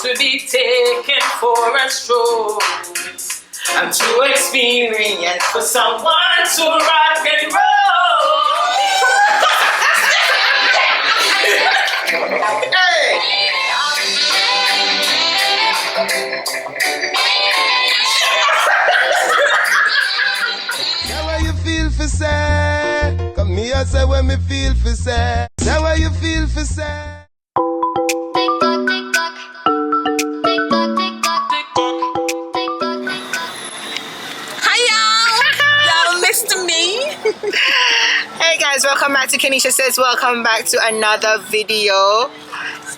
to be taken for a stroll. I'm too experienced for someone to rock and roll. Hey! Now how you feel for say? Come here, say when me feel for say. Now how you feel for say? Hey guys, welcome back to KeneishaSays. Welcome back to another video.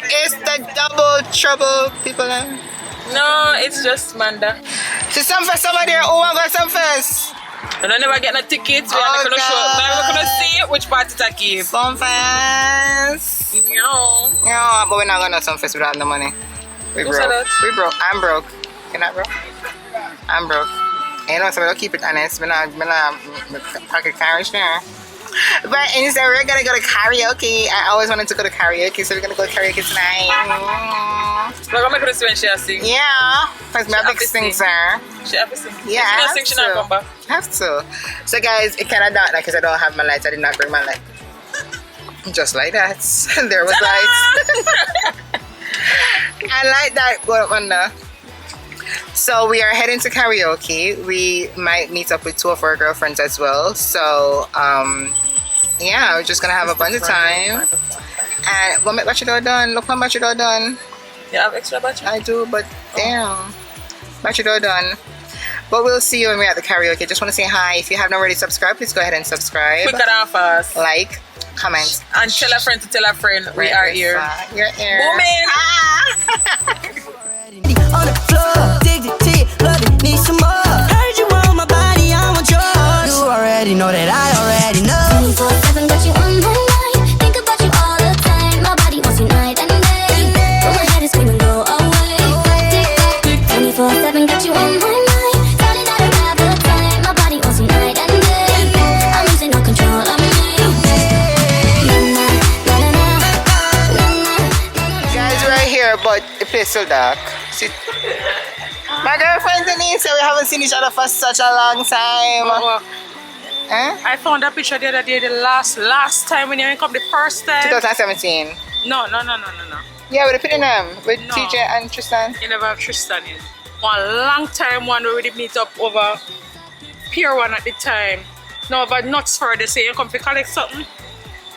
It's the double trouble people. No, it's just Manda. So Sunfest over there. Oh, I got Sunfest. And I never get no tickets. We're not gonna show. We're gonna see which party to keep. Sunfest. No. Yeah, but we're not gonna Sunfest without the money. We Who broke. said that? We broke. I'm broke. You're not broke? I'm broke. You know, so we don't keep it honest. We're not pocket carriage there. But instead, we're gonna go to karaoke. I always wanted to go to karaoke, so we're gonna go to karaoke tonight. We're gonna make her when she sing. Yeah, because my big singer. She have to sing. Yeah, she I don't sing, she not come back. have to. So guys, it kind of dark because I don't have my lights. I did not bring my light. Just like that. There was lights. I like that. What wonder. So we are heading to karaoke. We might meet up with two of our girlfriends as well. So yeah, we're just gonna have a bunch of time. And what you done? Look how much you done. You have extra battery? I do, but damn, battery done. But we'll see you when we're at the karaoke. Just want to say hi. If you haven't already subscribed, please go ahead and subscribe. Quicker than fast. Like, comment, and tell a friend to tell a friend. We are here. You're here. Woman. On the floor, dignity, love it, need some more. Heard you want my body, I want yours. You already know that I already know. 24/7 got you on my mind. Think about you all the time. My body wants you night and day. But my head is screaming, go away. 24/7 got you on my mind. Telling that I have the time. My body wants you night and day. I'm losing all control of me. Guys, we're right here, but the place is still dark. See? My girlfriend Denise, we haven't seen each other for such a long time. I found a picture the other day, the last time when you come the first time. 2017. No. Yeah, with the putting them with No. TJ and Tristan. You never have Tristan yet. One long time one where we meet up over Pier 1 at the time. No, but nuts for the say you come to collect something.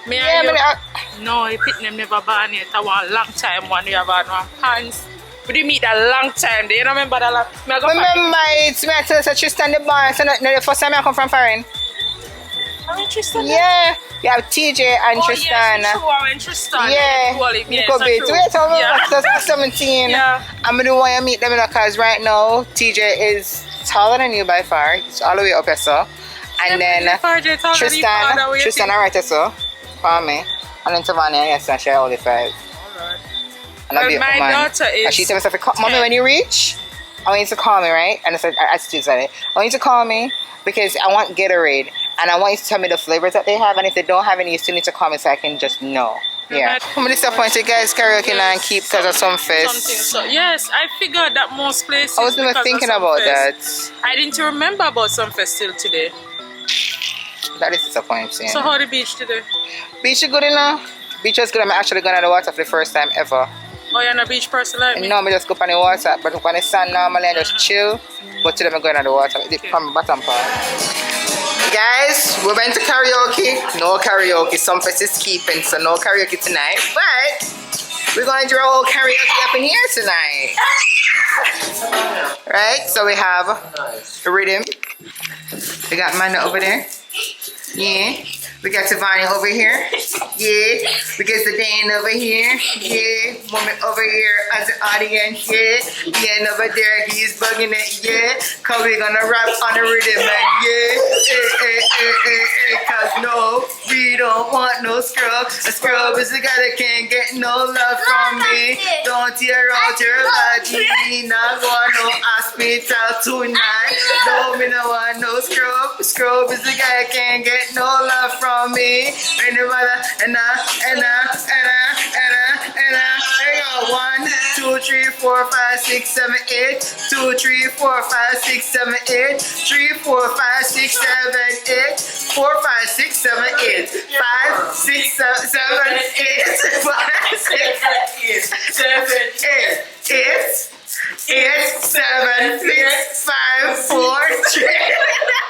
Me Yeah, and you. but No, he picked them never ban yet. That one long time one we have on one hands. We didn't meet that long time. Do you remember that long? remember, it's me I tell you, Tristan the bar. So the first time I come from foreign. I'm in Tristan. Yeah, you have TJ and Tristan. Yes, true. I'm in Tristan. Yeah, Yeah, could be. true. Wait, Yeah. 2017. Yeah. I'm gonna want to meet them because right now TJ is taller than you by far. It's all the way up here, so. And then Tristan, alright, so. For me. And then Savannah, yes, I share all the five. Well, my daughter is. And she said, Mommy, when you reach, I want you to call me, right? And I said, I said it. I want you to call me because I want Gatorade. And I want you to tell me the flavors that they have. And if they don't have any, you still need to call me so I can just know. Yeah. I'm disappointed, guys. Karaoke now and keep because of Sunfest. So, yes, I figured that most places. I was never thinking about that. I didn't remember about Sunfest till today. That is disappointing. So how the beach today? Beach is good enough. Beach is good. I'm actually going to the water for the first time ever. Oh, you're not a beach person like me? No, I just go on the water. But on the sand normally I just chill. But today I'm going to the water. From the bottom part. Guys, we went to karaoke. No karaoke. Sunfest is keeping, so no karaoke tonight. But we're going to do our whole karaoke up in here tonight. Right? So we have the rhythm. We got Manda over there. Yeah. We got Savannah over here. Yeah. We got Zidane over here. Yeah. Woman over here as an audience. Yeah. Yeah. And over there, he's bugging it. Yeah. Cause we're gonna rap on the rhythm. And yeah. Cause no, we don't want no scrub. A scrub is a guy that can't get no love from me. Don't tear out your body. Not want no hospital tonight. No, me no want no scrub. Scrub is a guy that can't get no love from me. And the mother, and And there you go. 1, 2, 3, 4, 5, 6, 7, 8. 2, 3, 4, 5, 6, 7, 8. 3, 4, 5, 6, 7, 8. 4, 5, 6, 7, 8. 5, 6, 7, 8. 5, 6, 7, 8. 8. 8, 7, 6, 5, 4, 3.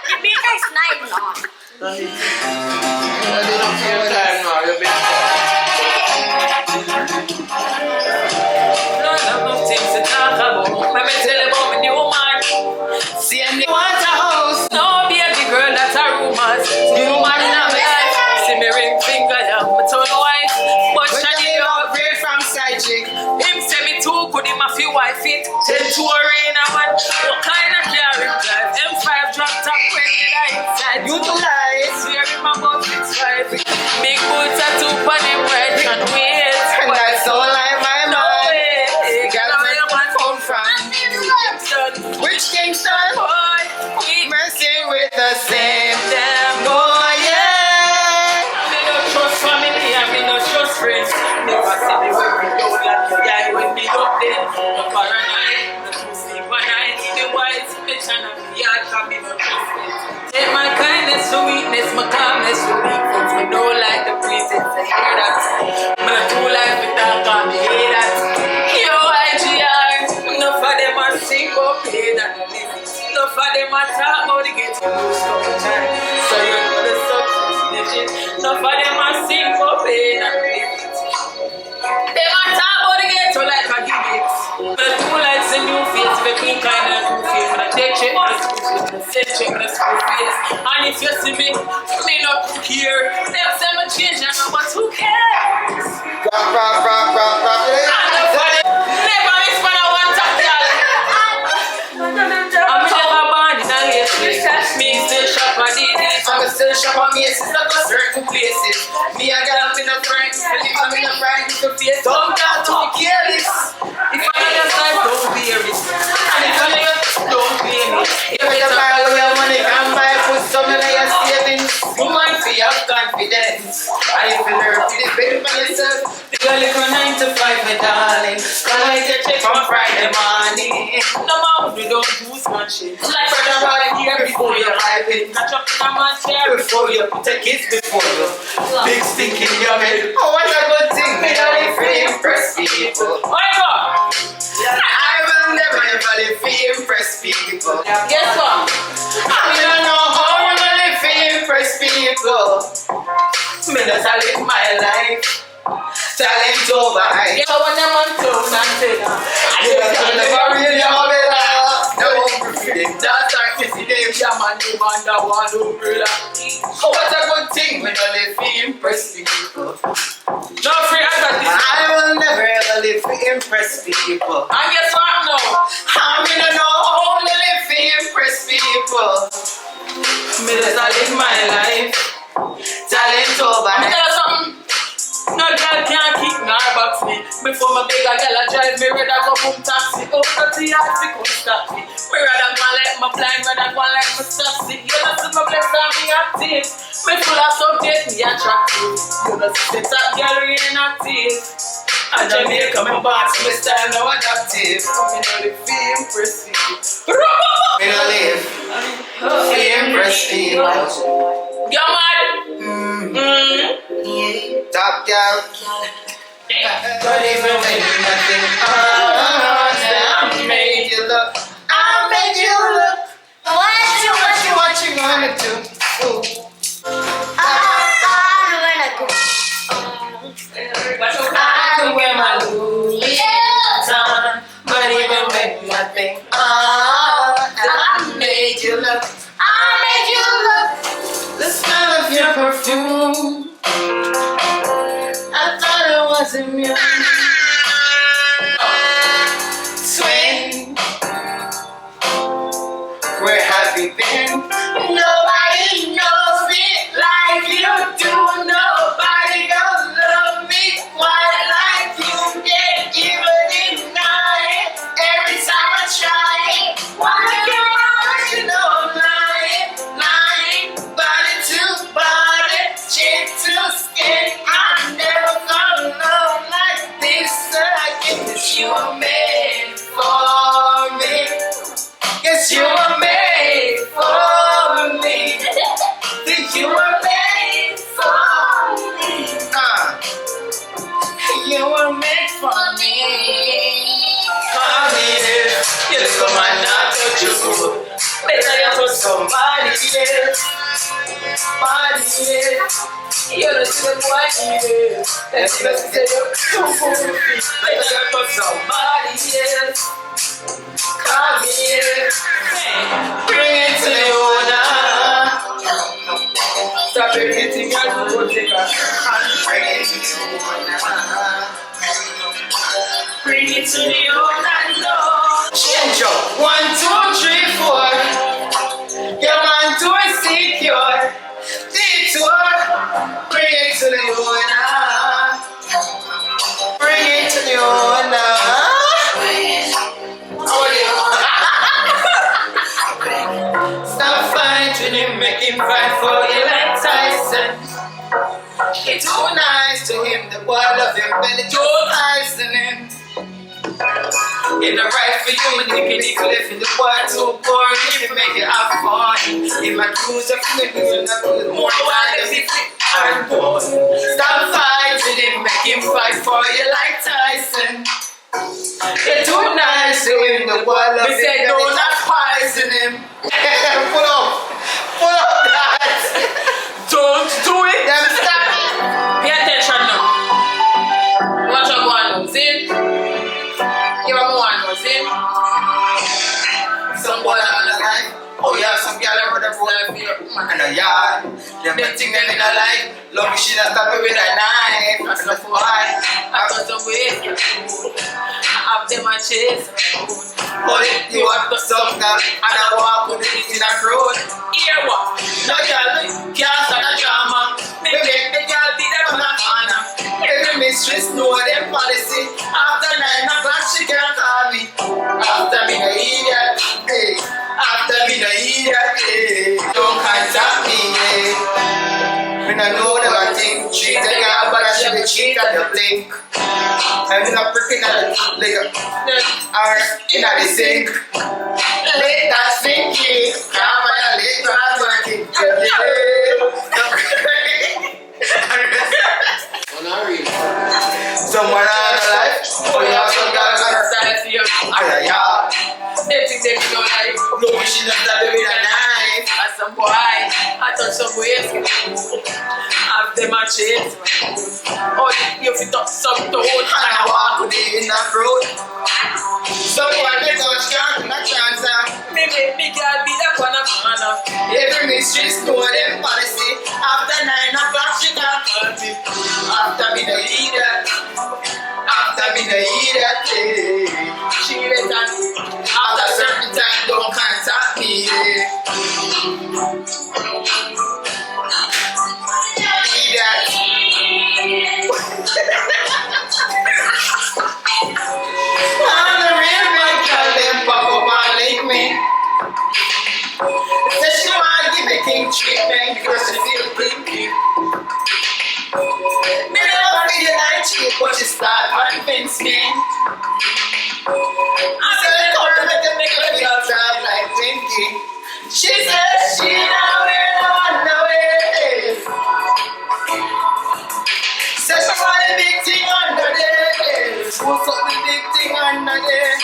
Jamaica is 9 long. See, and they want a house. No, baby girl, that's a rumors. New man in my life. See me ring finger, yeah, my tongue wife. But But Shani, you upgrade from side chick. him say me too, could him a few wife it. 10 to arena man. What kind of car him drive? M5 drop top when did I inside? Utilize. Swear him about 6'5". Big boots are 2 on him right and wait. And that's all like my No mind. way. Got Now where you you want come from. Kingston. Which Kingston? Boy, we Messing with the same them. boy, yeah. Me no trust family and me no trust friends. Never see me when we don't like the guy when me up there. No paranoid, no too sleep one night. The wise bitch and I'm yard can me no trust friends. Take my kindness for weakness, my calmness for weakness. Me don't like the pretense, I hear that. Me no too like me talk and me hear that. Yo, IGR, enough of them a sing up here that I live it. Enough of them a talk about the get to lose couple times. So you know the success legit. Enough of them a sing up here that I live it. They a talk about the get to like a give it. But two likes a new face, if you kind of new face. When I take check my school face, when I say check my school face. And if you see me not here. Them say me change and I want who cares? Rock. Never inspire a one top girl. I'm never born in a hate. Me still shop at the days. I'm still shop on me, not go certain places. Me a girl, me no friends. Believe I'm in a friend, you can face. Don't doubt, don't careless. If I just like, don't bear it. And if I let don't blame me. You better buy all your money, can buy, put some in your savings. Woman, for your confidence. And if you learn to depend on yourself, the girl is 9 to 5, my darling. Collect your check on Friday morning. No man, we don't do smart shit. Like brother, right here before you arrive in. Catch up in a man's chair. Before you put a kiss before you. Big stink in your head. Oh, what a good thing. Me only free impress people. Whatever. I will never ever live to impress people. Guess what? I don't know how I'm gonna live to impress people. Me just a live my life. Talent over high. Get when them on town and say I just never really have it all. No, that's our kissy name. yeah man, you man that one umbrella. Oh, what a good thing when I live to impress people. No free as a this. I will never ever live to impress people. And guess what now? I'm gonna know how to live to impress people. Me just a live my life. Talent over. Let me tell you something. No girl can't keep me or box me. Before my big a girl a drive me, rather go boom taxi. Oh, 30 yards to come stop me. Me rather go like my blind, rather go like my stuff. See, you know see my bless and me active. Me full of subject, me attractive. You know see the top girl really active. And Jamaica, my boss, my style now adaptive. Me know the feel impressive. Me no live to impress people. You mad? Top girl. Don't even make nothing. I made you look. I made you look. What you gonna do? Ooh. I can wear my Louis Vuitton, but even with nothing on, I made you look. I made you look. The smell of your perfume, I thought it was immune. Swing, where have you been? Nobody knows it like you do. Nobody gonna love me quite like you. Can't even deny it. Every time I try, why can't you know I'm lying? Body to body, skin to skin. I'm never gonna love like this Yes, you were made for me. Think you were made for me. You were made for me. Come here. Yes, come on, not touch you. Better you touch somebody else. Body else. You don't see the boy here. Let's say you're too good. Better you touch somebody else. Come here. Bring it to the owner. Stop everything you do, take a hand. Bring it to the owner. Bring it to the owner, no. Change up. 1, 2, 3, 4. Your man too insecure. Detour. Bring it to the owner. Bring it to the owner. How are you? Stop fighting him, make him fight for you like Tyson. It's too nice to him, the boy love him, belly too nice to him. It's not right for you, and thinking he could live in the boy too boring. If you make it have fun, if my crews are feeling you, not put more time if it's hard boy. Stop fighting him, make him fight for you like Tyson. You're too nice to him, the boy love him, belly do not poison him. Pull up that. Don't do it. Then stop it. Pay attention now. Watch out, go on, see? Give him one, see? Some boy on the line. Oh yeah, some girl over the boy in the yard. Them think them in a life. Love me, she not stop it with a knife. That's not why. I got some way. I have them a chase. Hold it, you want to some girl. And I walk with it in a road. Hear what? No girl, can't start a drama. Me make the girl be them on a corner. Every mistress know them policy. After 9 o'clock, she can't call me. After me the idiot, hey. After me the idiot, hey. Don't contact me, hey. Me no know the bad thing. Treat a girl, but I should be cheat at the blink. I'm not freaking at the liquor. Or in the sink. Let that sink in. Come on, let that working. Someone on the life. Oh yeah, some girls on the side for you. Yeah. They think they know life. No, she not that with a knife. As some boy, I touch some ways. Have them a chase. Oh, you fit up some toad. And I walk with it in that road. Someone they touch can't not chance. Me make me girl be the corner. Every mistress know them policy. After 9 o'clock she can't call me. After me the leader. After me the idiot, she let us. After certain time, don't contact me. Idiot. I'm the real man, girl, them pop up and like me. Say she want to give me king treatment because she feel kinky. Me never feel like cheap, but she start convince me. I said, come to make her feel tough like Pinky. She said she not wear no underwear. Said she want a big thing under there. What's up the big thing under there?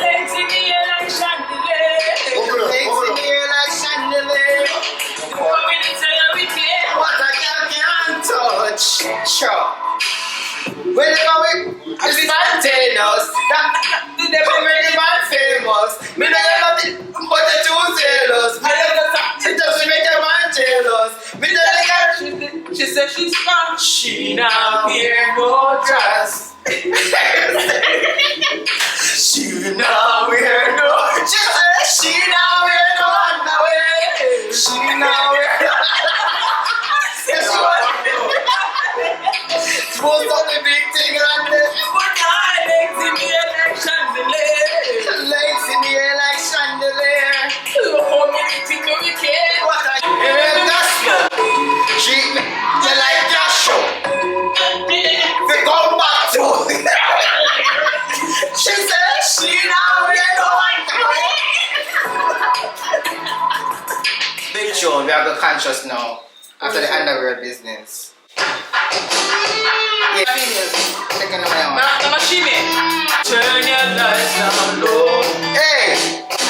Legs in the air like chandelier. Legs in the air like chandelier. You want me to tell you we play? What a girl can't touch. Sure. Whenever we spontaneous, that the devil make the man famous. Me no ever think but the two sailors. Me never thought it doesn't make a man jealous. Me tell the girl she said she's fat. She now wear no dress. She now wear no. She said she now wear no underwear. She now wear no. Yes, supposed to be big thing on this. But I legs in the air like chandelier. Legs in the air like tune. We have to conscious now. After the underwear business. Yeah, taking away on. Turn your lights down low. Hey!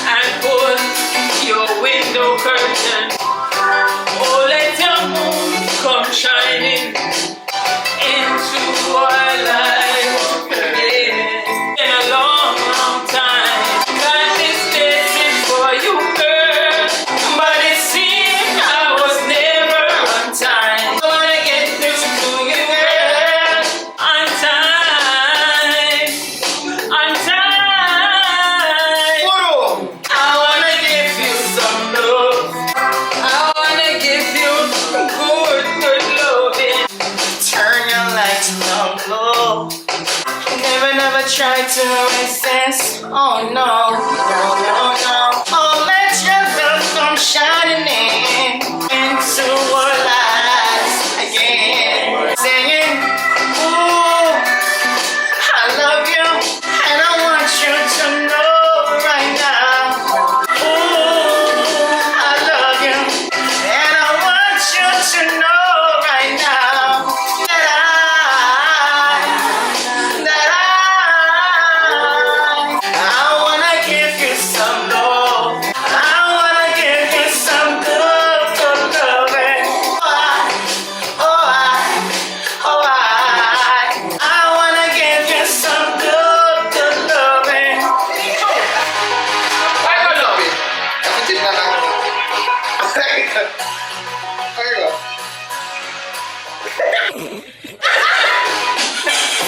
And pull your window curtain. Oh, let your moon come shining into our life again. In a long, long time, God is blessing for you, girl. But it seemed I was never on time. I wanna get this to you, girl. On time. On time. I wanna give you some love. I wanna give you good, good loving. Turn your lights down low. Never tried to resist. Oh no, no, no, no. Oh, let your love come shining into our lives again. Saying, ooh, I love you, and I want you to know right now. Ooh, I love you, and I want you to know right now I wanna give you some love. I wanna give you some good, good loving. I wanna give you some good, good loving. I don't love it. I'm taking that out. There you go.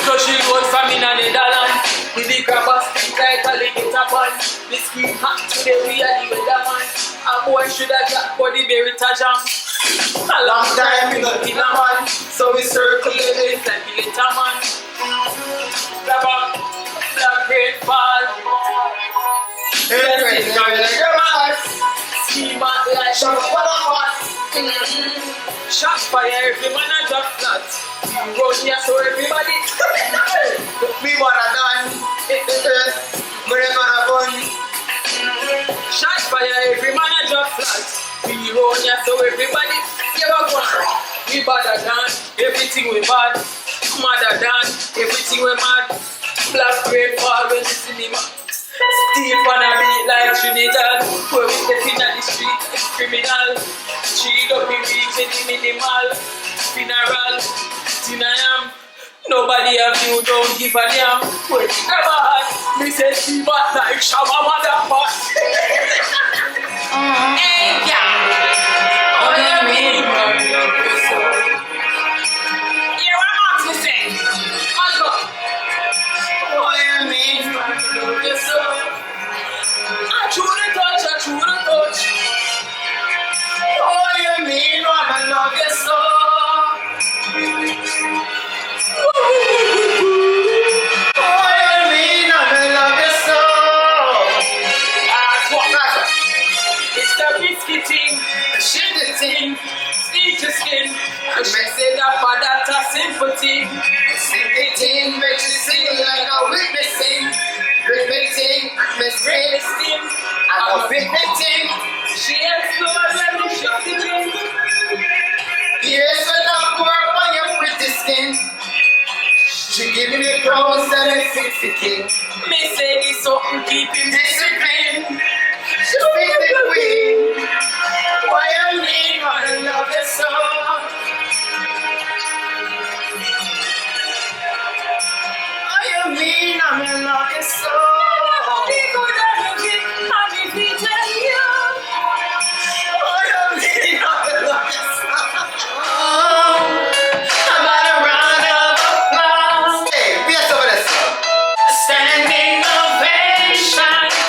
Cause she goes from in the Netherlands. We big grabbers think like a little tap on. The skin hot today we are the weatherman. A boy should have got for the berita jam. A long time we not in a man. So we circle the place like the little man. Grabber, black rain fall. Scheme out like shot Shots fire, every man a drop flat. Run here so everybody. We wanna done. We're gonna run. Shots fire, every man a drop flat. We run here so everybody. You are going. We badder than everything we bad. Madder than everything we mad. Black rain fall when the cinema. Steve wanna beat like Trinidad. Where we step in the street, it's criminal. Cheat up in region, the minimal. Funeral, Tinayam. Nobody of you don't give a damn. Where you never had. Me say she bad like Shabba motherfucker. Hey, yeah. Oh, you mean? Yeah, what Max me say? I'll go. Oh, you mean? Yes, sir. I chew the touch, I chew the touch. Oh, you mean? I love you so. Skin, and she said that for that a sympathy. Sympathy makes you sing like a witnessing. Repeating, misreading. I'm a repeating. She explored when we shot the king. Here's when I'm work on your pretty skin. She giving me pros and a 60 king. Me say this something keeping discipline. She be the queen. Why you need my love is so. Why you mean I'm in love is so. Be good at looking, I'm in tell you. Why you mean I'm in love is so. How about a round of applause? Hey, be a some of this. Standing ovation.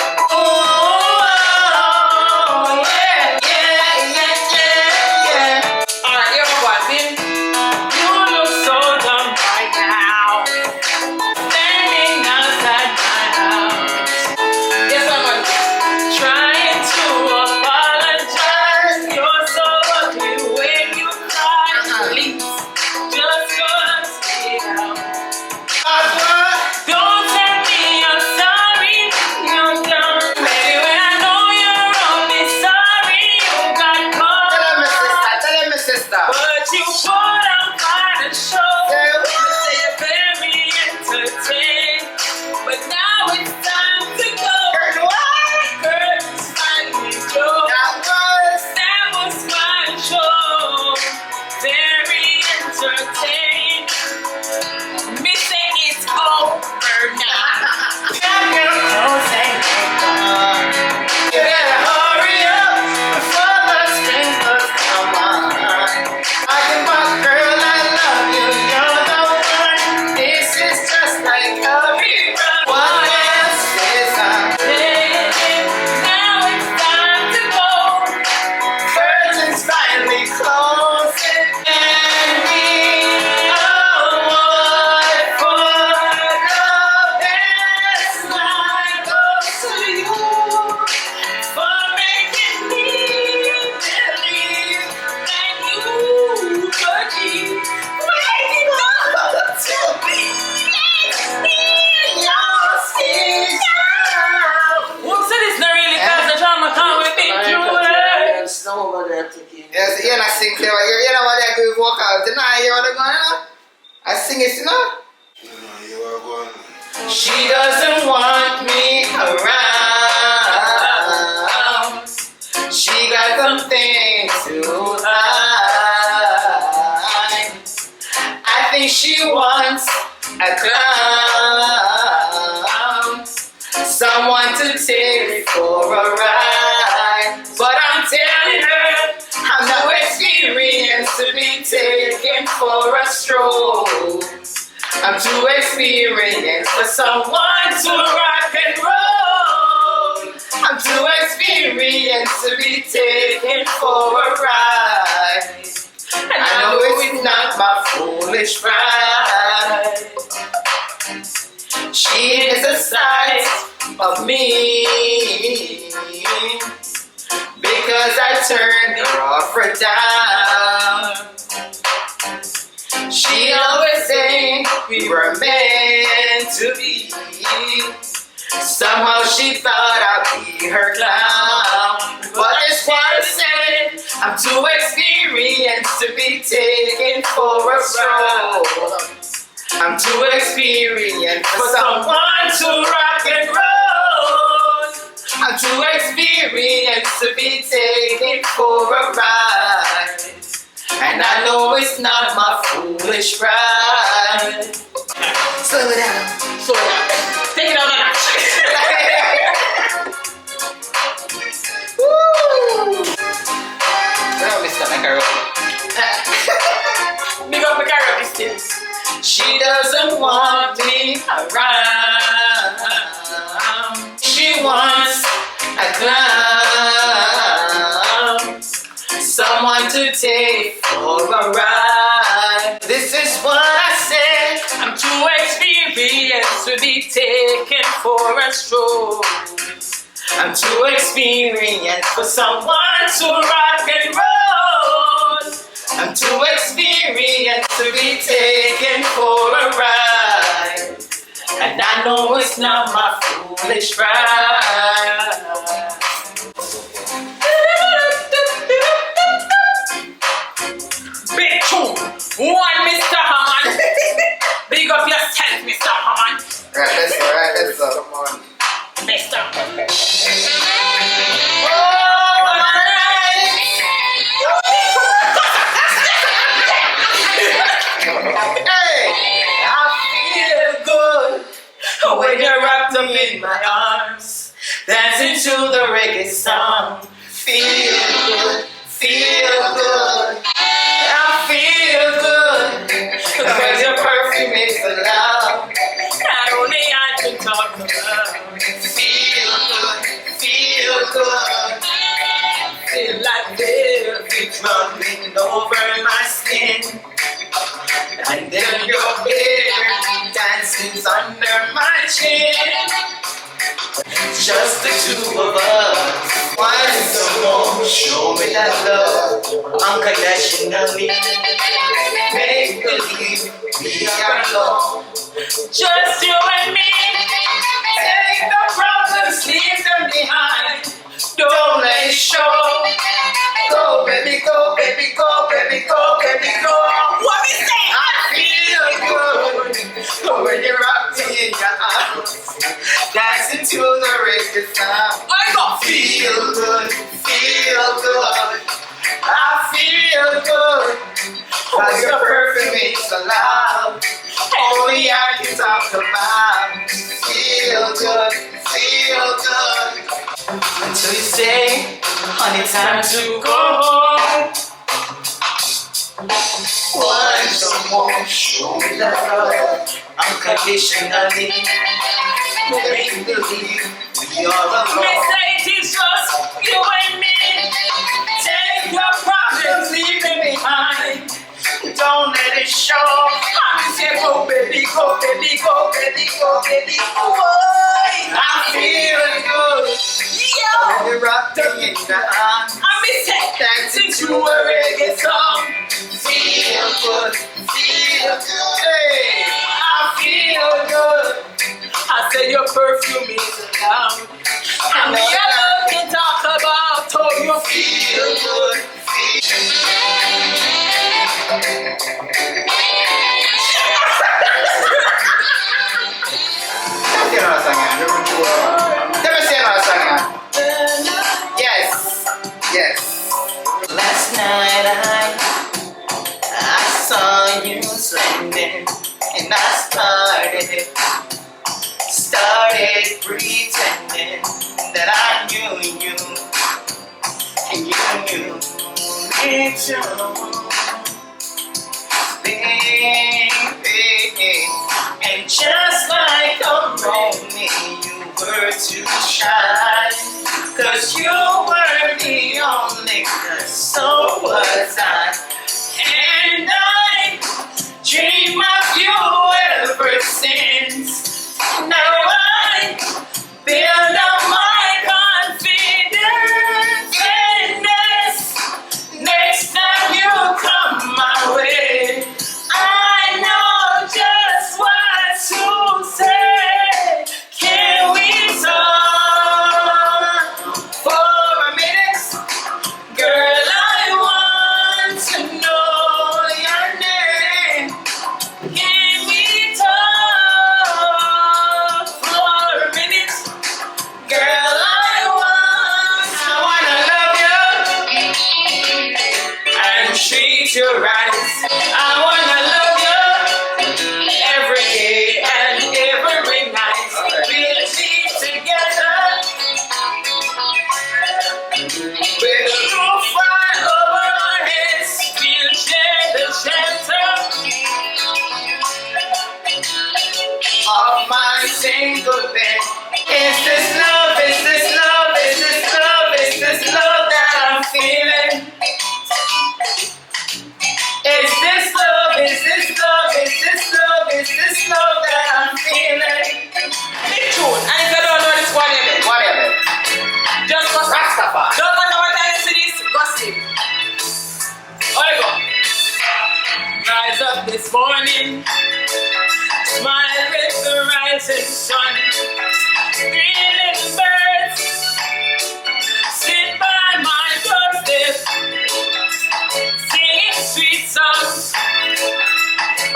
Yes, you're not sing clever. You know what they're going to walk out. You know what they're going on? I sing it, you know? You are going. She doesn't want me around. She got something to hide. I think she wants a clown, someone to take for a ride. But I'm telling her I'm no experienced to be taken for a stroll. I'm too experienced for someone to rock and roll. I'm too experienced to be taken for a ride. And I know it's not my foolish pride. She is a side of me, because I turned her off or down. She always said we were meant to be. Somehow she thought I'd be her clown. But it's what I said, I'm too experienced to be taken for a stroll. I'm too experienced for someone to rock and roll. I'm too experienced to be taken for a ride. And I know it's not my foolish pride. Slow it down. So, take it out a notch. Woo! Well, Mr. Karaoke. Big up the karaoke still. She doesn't want me around. She wants a clown, someone to take for a ride. This is what I said, I'm too experienced to be taken for a stroll. I'm too experienced for someone to rock and roll. I'm too experienced to be taken for a ride. And I know it's not my foolish pride. Big tune, one Mr. Hammond. Big up yourself, Mr. Hammond. Right, let's go. Come on. Mr. Hey! I feel good when you're wrapped up in my arms, dancing to the reggae song. Feel good, feel good. I feel good because your perfume is the love not only I can talk about. Feel good, feel good. Feel like velvet running over my skin. And then your hair dances under my chin. Just the two of us. Why someone show me that love unconditionally? Make believe we are alone. Just you and me. Take the problems, leave them behind. Don't let it show. Go, baby, go, baby, go, baby, go, baby, go. What we say? I feel good when you're wrapped in your arms, dancing to the reggae sound. I go feel good, feel good. I feel good. Cause your perfume is so loud. Only I can talk about. Feel good, feel good. Until you say, honey, time to go home. Why someone show me that love unconditionally? Make believe we are alone. They say it is just you and me. Take your problems, leave them behind. Don't let it show. I'm say go baby, go baby, go baby, go baby. Boy, I'm feeling good. Yo, when you're wrapped up in the arms, I'm dancing to a reggae song. Feel good, feel good. Hey, I feel good. I say your perfume is loud. And the other can talk about how you feel good. Yes. Last night I saw you sliding, and I started pretending that I knew you, and you knew me too, baby. And just like a Romeo, you were too shy, 'cause you were the only girl, so was I. And I dream of you ever since. Now I build up my confidence, and next time you come my way, I know just what to say. Can we talk for a minute? Girl, I want to know your name. Can we talk for a minute? Girl, I wanna love you and treat you right. I wanna love you every day and every night. We'll be together with a roof right over our heads. We'll share the shelter of my single bed. Is this love? Is this love? Is this love? Is this love that I'm feeling? Is this love? Is this love? Is this love? Is this love that I'm feeling? Big tune. And if you don't know this one, Whatever. just go Rastafari. don't matter what time you see this, go sleep. Oh, you go. Rise up this morning, smile with the rising sun. Three little birds sit by my doorstep, singing sweet songs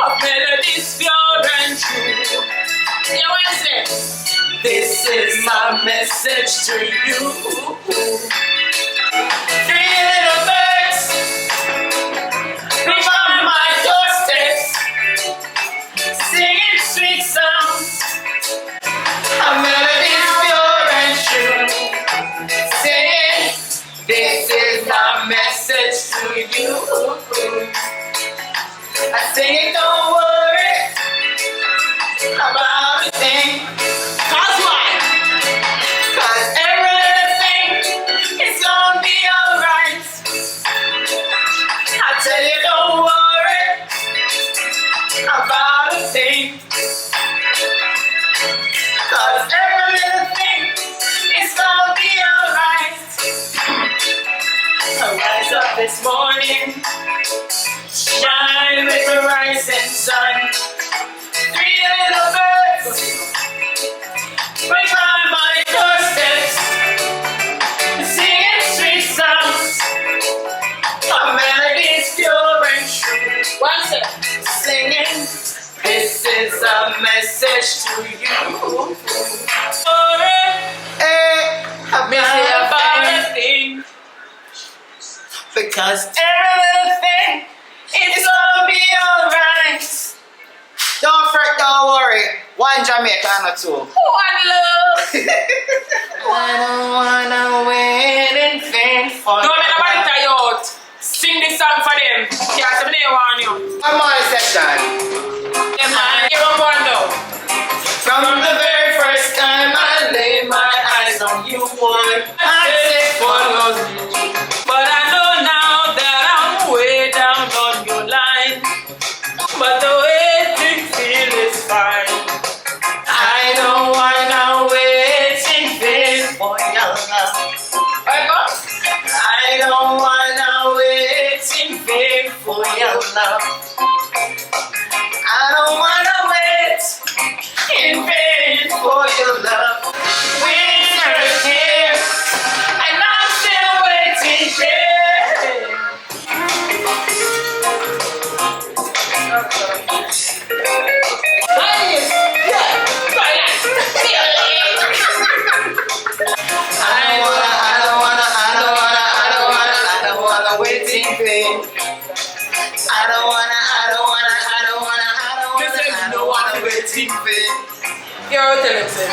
of melodies pure and true. You want to say? This is my message to you. Three little birds by my doorstep, singing sweet songs of melodies pure and true. Singing, this is my message to you. I sing, don't worry about a thing. 'Cause why? 'Cause everything is gonna be alright. I tell you, don't worry about a thing. 'Cause every little thing is gonna be alright. I rise up this morning, shine with the rising sun. Three little birds right by my doorsteps, singing sweet songs of melodies pure and true. One sec. Singing, this is a message to you. Hey, About a thing, because every little thing is gonna be alright. don't fret, don't worry. One Jamaica and two. One love. I don't wanna wait in vain for you. No, man, nobody tell you out. Sing this song for them. Yeah, so they want you. One more session. Yeah, man, give up one now. From the very first time I laid my eyes on you, boy, I said follow me. But I know now that I'm way down on your line. But the waiting feel is fine. I don't wanna wait in vain for your love. I don't wanna wait in vain for your love. I don't wanna wait in vain for your love. Winter here, and I'm still waiting here. thing. I don't wanna. Waiting for. You're telling me.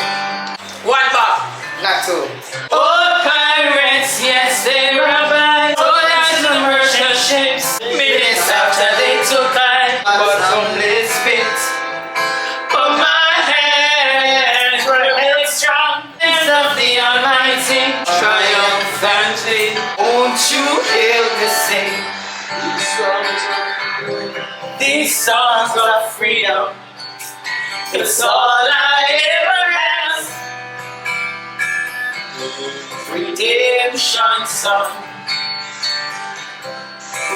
One bar. Not two. Old pirates, yes, they robbed. All out the merchant ships. Minutes after they took I, but homeless fit. But my hands were held strong. Hands of the Almighty, triumphantly. Won't you hail the sing? These songs of freedom. It's all I ever have. Redemption song.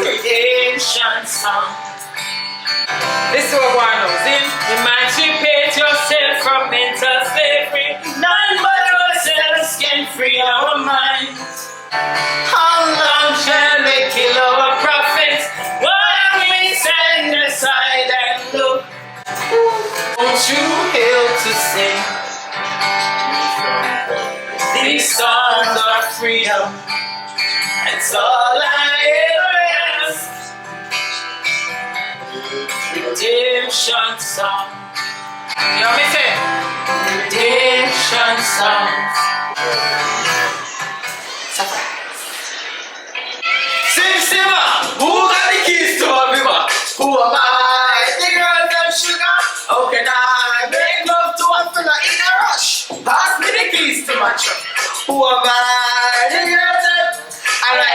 Redemption song. This is what one knows in. Emancipate yourself from mental slavery. None but ourselves can free our minds. How long shall they kill our prophets while we stand aside and look? Won't you hail to sing these songs of freedom? That's all I ever ask. Redemption song. You know me say? Redemption songs. Simma, who got the keys to my river? Who am I? The girls them sugar. How can I make love to a fella in a rush? Pass me the keys to my truck. Who am I? The girls them. And I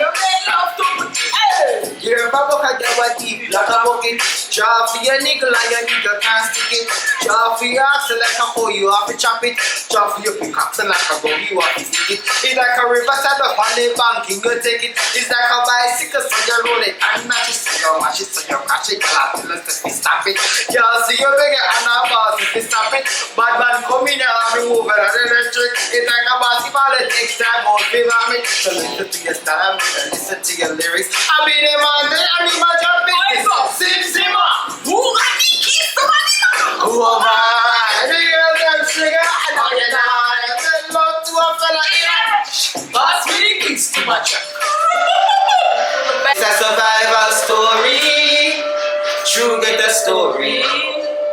make love to. Hey, you're a buck I get what deep like a bucket. Draw for your nigga like your nigga can't stick it. Draw for your ass like a hoe, you have to chop it. Draw for your pickaxe like a gun, you have to stick it. It's like a riverside up on the bank, you go take it. It's like a bicycle, so you roll it. And not just so you match it, so you catch it. Let's stop it. You see you big and a boss if you stop it. Bad man come in and remove it and electric. It's like a basketball, it takes time out to vomit. So listen to your style, listen to your lyrics. I be the man, I be my job business. Simma, who got the keys to my nigga? Who am I? The girls them sugar, I know you're not. Make love to a fella in a rush. Pass me the keys to my truck. It's a survival story. True, get the story.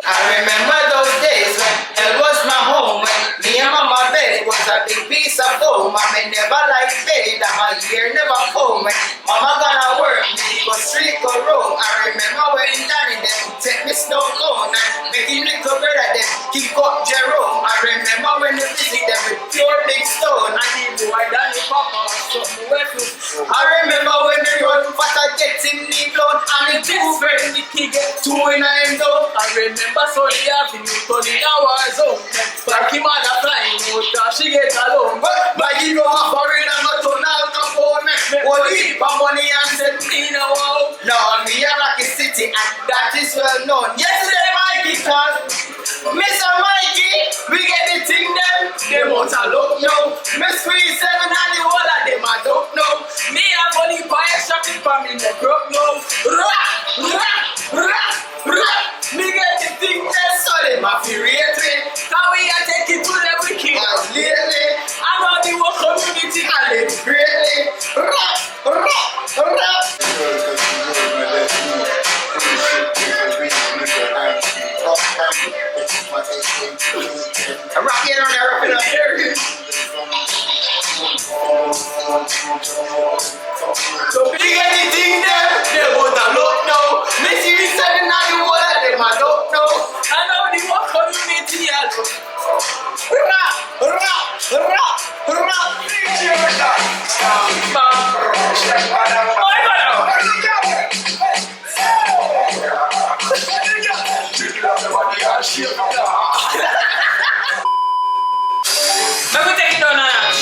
I remember those days when it was my home. When me and mama bed, it was a big piece of home. Mama never like bed, and my ear never home. When mama gonna work, me go street go roam. I remember when Danny them take me snow cone and make him little brother them keep up Jerome. I remember when they visit them with pure big stone. I need boy Danny Papa, something wet to. I remember when they run faster get him knee blown and the two friend the kid get two in a end zone. I remember Sunday Avenue turning a war zone. Like him mother flying out, she get alone. But he go a foreign and go turn Al Capone. Well, leave my money and send me no wow. Now me a Rocky City and that is well known. Yesterday Mikey called Mr. Mikey, we get the thing them out a look now. Me squeeze 7 and the whole of them I don't know. Me a funny fire shopping for me the group now. Me get the thing them so they ma furiate me. Cause we a take it to them wicked as lately. I know the whole community and live greatly. I'm rocking on there, rapping up there. So we get the thing them, they would have look now. Me see 7 and the whole of them I don't know. I know the whole community I look. Let me take it down a notch.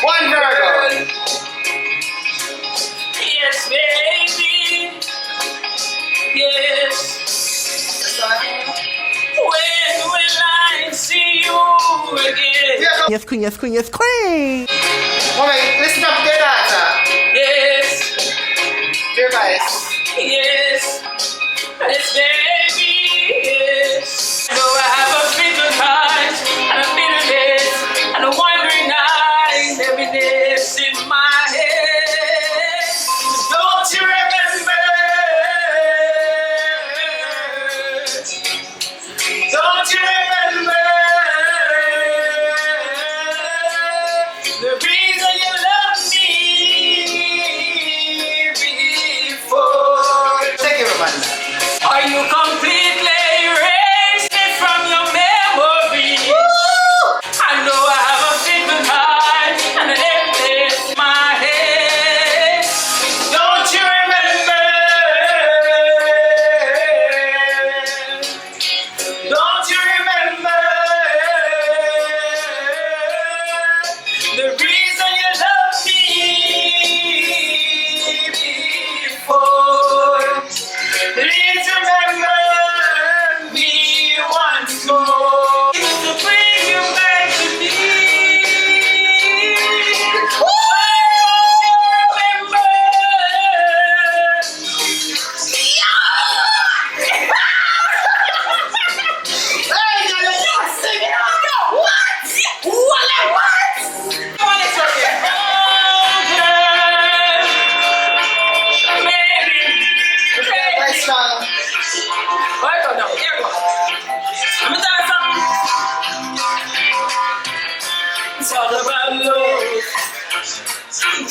One girl. Yes, baby. Yes. When will I see you again? Yes, queen, yes, queen, yes, queen. Mommy, listen up to that. Yes. Dear guys. Yes. Yes, baby. Yes. Though I have a bitter heart and a bitterness and a wandering eyes, heaviness in my head.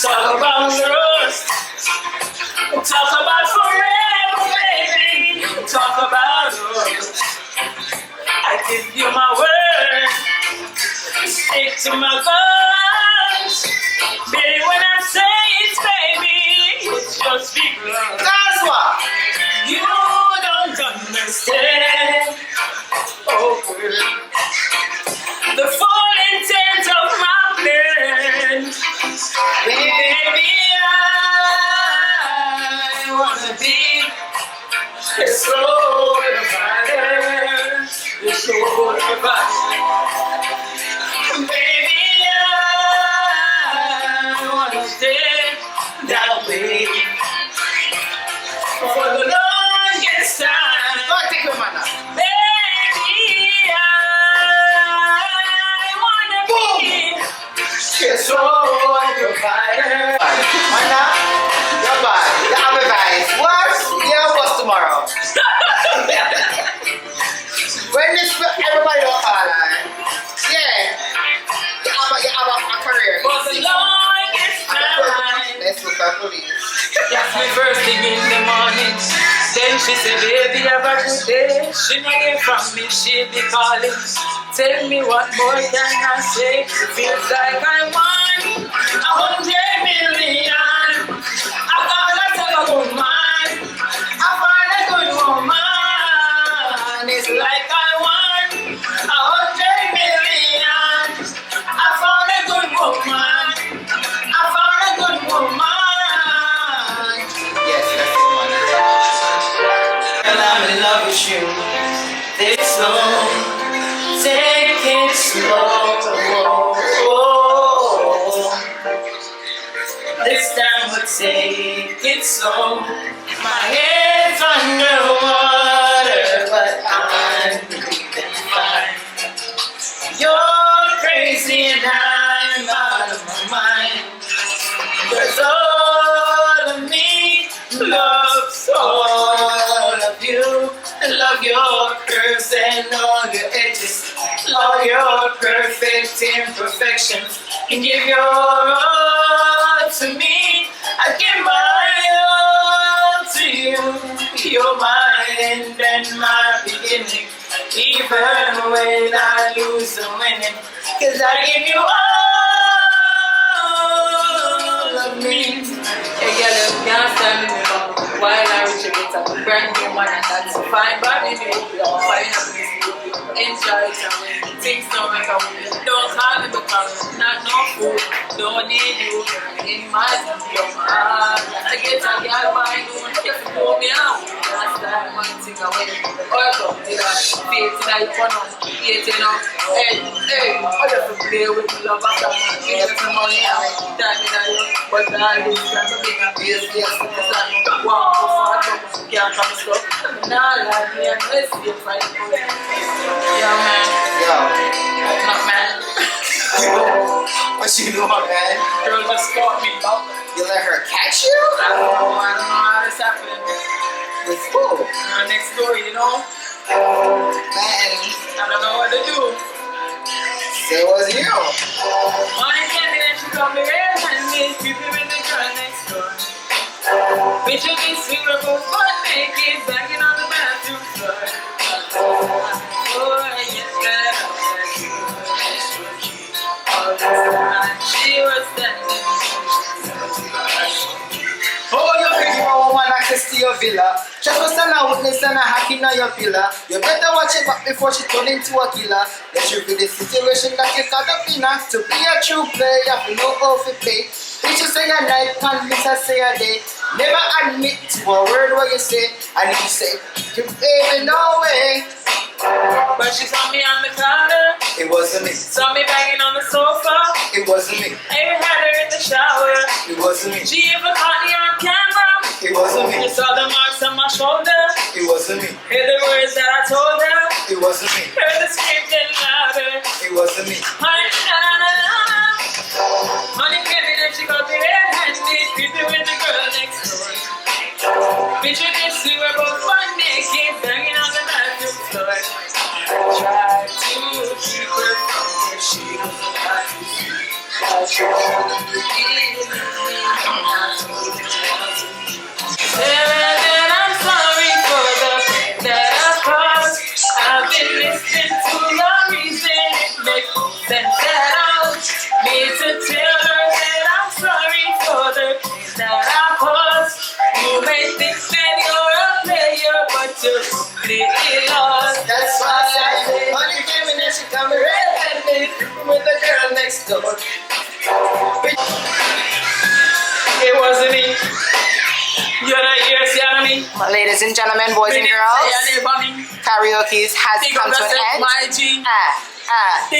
Talk about rust. Talk about forever, baby. Talk about us. I give you my word. Stick to my guns. Baby, when I say it, baby, it's just because. That's what. You don't understand. Oh, girl. The full intent of my plan. Baby, I wanna be a soul provider. The soul provider. Baby, I wanna stay that way for the longest time. Go take your man now. Baby, I wanna be a soul provider. Mana, you're bad. You have a vice. What? Yeah, what's tomorrow? When this everybody will call yeah. You have a career. For the longest time. Let's look at police. That's me first thing in the morning. Then she said, baby, have a good day. She know you from me, she be calling. Tell me what more can I say? Feels like I won 100 million. I found a good man. I found a good woman. It's like I won 100 million. I found a good woman. I found a good woman. Yes, that's the one. And I'm in love with you. This slow, take it slow. This time we'll take it slow. My head's underwater, but I'm breathing fine. You're crazy and I'm out of my mind. There's all of me loves all of you. I love your curves and all your edges, all your perfect imperfections. And give your all to me. I give my all to you. You're my end and my beginning. Even when I lose, I'm winning. 'Cause I give you all of me. Hey, girl, you can't stand me now. While I reach a bit of a brand new man, and that's a fine body. Fine up, enjoy it. And things don't make up. Don't call me because I'm not no fool. Don't need you in my heart. I get a girl by you and you can pull me out. That's that one thing I went. Or go, faith in you for now. Faith in you. Hey, I have to play with love after my give some money out. Time in you. But I live from a big place. Yes, I'm wow, can't come stuff. Nah, like me and let's see if I can. Yeah, man. Yo. Not man. What you doing, man? Girl just caught me. You let her catch you? I don't know how this happened. With who? Next door, you know? Man, I don't know what to do. say it was you. Money can't be that you got me red and me creeping with the girl next door. Picture this, we were both butt naked, banging on the bathroom floor. Oh, yes, girl, all this time she was standing. Oh, you give a woman access to your villa. Just was stand a witness and a hack in your pillar. You better watch it back before she turn into a killer. Let's review the situation that you caught up in. To be a true player, you have to know how to play. Bitches say a night, convince I say a day. Never admit to a word what you say. And if you say, you baby, no way. But she saw me on the counter. It wasn't me. Saw me banging on the sofa. It wasn't me. I even had her in the shower. It wasn't me. She even caught me on camera. It wasn't me. You saw the marks on my shoulder. It wasn't me. Hear the words that I told her. It wasn't me. Heard the scream getting louder. It wasn't me. Honey, honey, candy, then she got the red-handed, creeping with the girl next door. Picture this, we were both butt naked, banging on the bathroom floor. I tried to keep her from where she was. I tried to keep her. go. It wasn't me. You're not here, see what I mean? Ladies and gentlemen, boys and girls, karaoke has come to an end.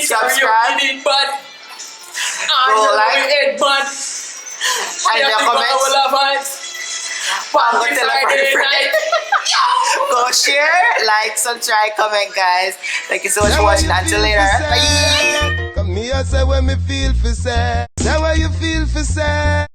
Subscribe, go like, and your comments. Go share, like, subscribe, comment, guys. Thank you so much for watching. Until later. Bye. Come here, say when me feel for say. Say what you feel for say.